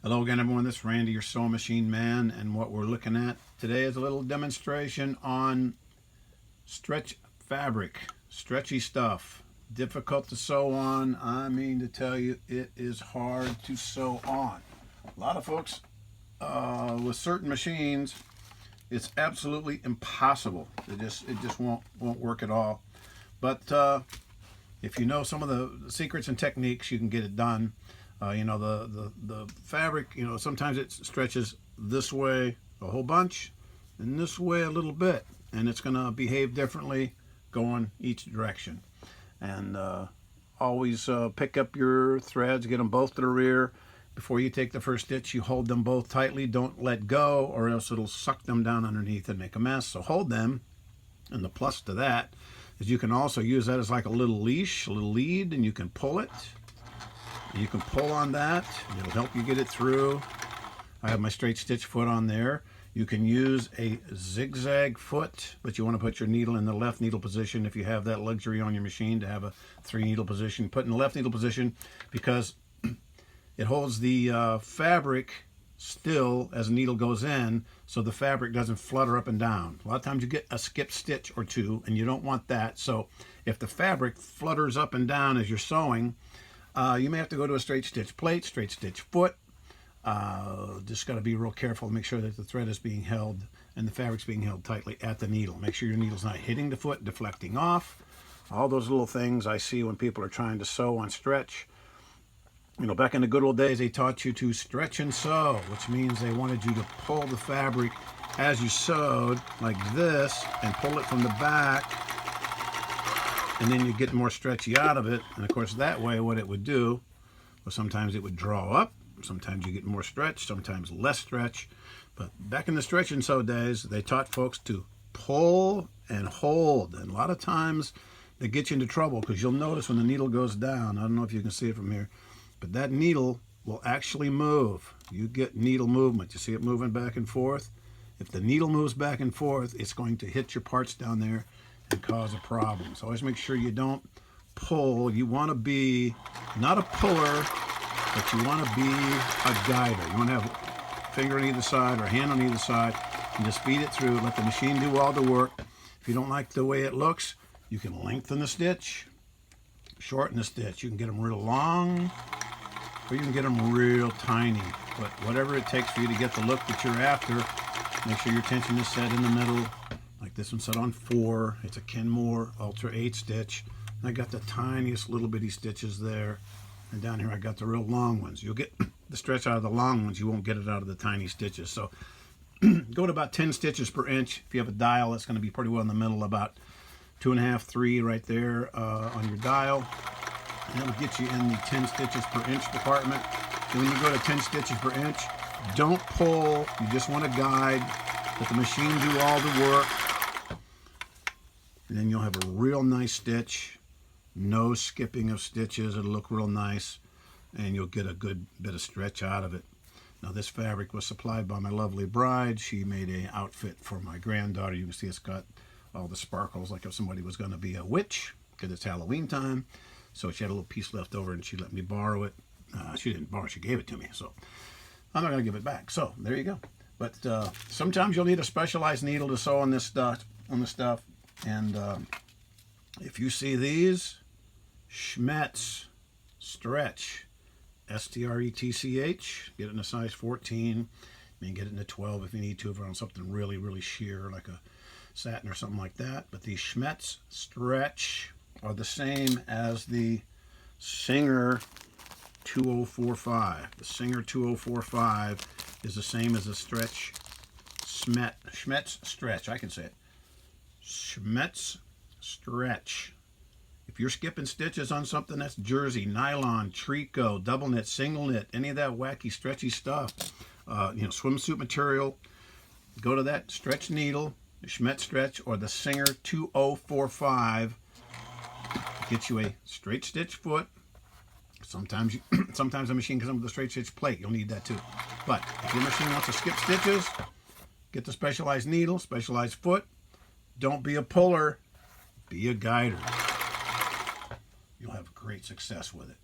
Hello again, everyone. This is Randy, your sewing machine man, and what we're looking at today is a little demonstration on stretch fabric, stretchy stuff, difficult to sew on. I mean to tell you, it is hard to sew on. A lot of folks with certain machines, it's absolutely impossible. It just won't work at all. But if you know some of the secrets and techniques, you can get it done. The fabric, sometimes it stretches this way a whole bunch and this way a little bit, and it's going to behave differently going each direction. And always pick up your threads, get them both to the rear. Before you take the first stitch, you hold them both tightly. Don't let go, or else it'll suck them down underneath and make a mess. So hold them. And the plus to that is you can also use that as like a little leash, a little lead, and you can pull it. You can pull on that. It'll help you get it through. I have my straight stitch foot on there. You can use a zigzag foot, but you want to put your needle in the left needle position if you have that luxury on your machine to have a 3 needle position. Put in the left needle position because it holds the fabric still as the needle goes in, so the fabric doesn't flutter up and down. A lot of times you get a skip stitch or two, and you don't want that. So if the fabric flutters up and down as you're sewing, you may have to go to a straight stitch plate, straight stitch foot. Just got to be real careful to make sure that the thread is being held and the fabric's being held tightly at the needle. Make sure your needle's not hitting the foot, deflecting off. All those little things I see when people are trying to sew on stretch. Back in the good old days, they taught you to stretch and sew, which means they wanted you to pull the fabric as you sewed like this and pull it from the back. And then you get more stretchy out of it. And of course, that way, what it would do was sometimes it would draw up. Sometimes you get more stretch, sometimes less stretch. But back in the stretch and sew days, they taught folks to pull and hold. And a lot of times they get you into trouble because you'll notice when the needle goes down, I don't know if you can see it from here, but that needle will actually move. You get needle movement. You see it moving back and forth. If the needle moves back and forth, it's going to hit your parts down there and cause a problem. So always make sure you don't pull. You want to be not a puller, but you want to be a guider. You want to have a finger on either side or a hand on either side and just feed it through. Let the machine do all the work. If you don't like the way it looks, you can lengthen the stitch, shorten the stitch. You can get them real long or you can get them real tiny. But whatever it takes for you to get the look that you're after, make sure your tension is set in the middle. Like this one set on 4. It's a Kenmore Ultra 8 stitch. And I got the tiniest little bitty stitches there. And down here I got the real long ones. You'll get the stretch out of the long ones. You won't get it out of the tiny stitches. So go to about 10 stitches per inch. If you have a dial, it's going to be pretty well in the middle, about 2.5, 3 right there on your dial. And that'll get you in the 10 stitches per inch department. And when you go to 10 stitches per inch, don't pull. You just want to guide. Let the machine do all the work. And then you'll have a real nice stitch. No skipping of stitches. It'll look real nice. And you'll get a good bit of stretch out of it. Now this fabric was supplied by my lovely bride. She made an outfit for my granddaughter. You can see it's got all the sparkles like if somebody was going to be a witch because it's Halloween time. So she had a little piece left over and she let me borrow it. She didn't borrow it, she gave it to me. So I'm not going to give it back. So there you go. But sometimes you'll need a specialized needle to sew on this stuff. And if you see these, Schmetz Stretch, S-T-R-E-T-C-H, get it in a size 14. You can get it in a 12 if you need to, if you're on something really, really sheer, like a satin or something like that. But the Schmetz Stretch are the same as the Singer 2045. The Singer 2045 is the same as the Stretch Schmetz Stretch. I can say it. Schmetz Stretch. If you're skipping stitches on something that's jersey, nylon, tricot, double knit, single knit, any of that wacky stretchy stuff, swimsuit material, go to that stretch needle, the Schmetz Stretch or the Singer 2045. Get you a straight stitch foot. Sometimes the machine comes with a straight stitch plate. You'll need that too. But if your machine wants to skip stitches, get the specialized needle, specialized foot. Don't be a puller, be a guider. You'll have great success with it.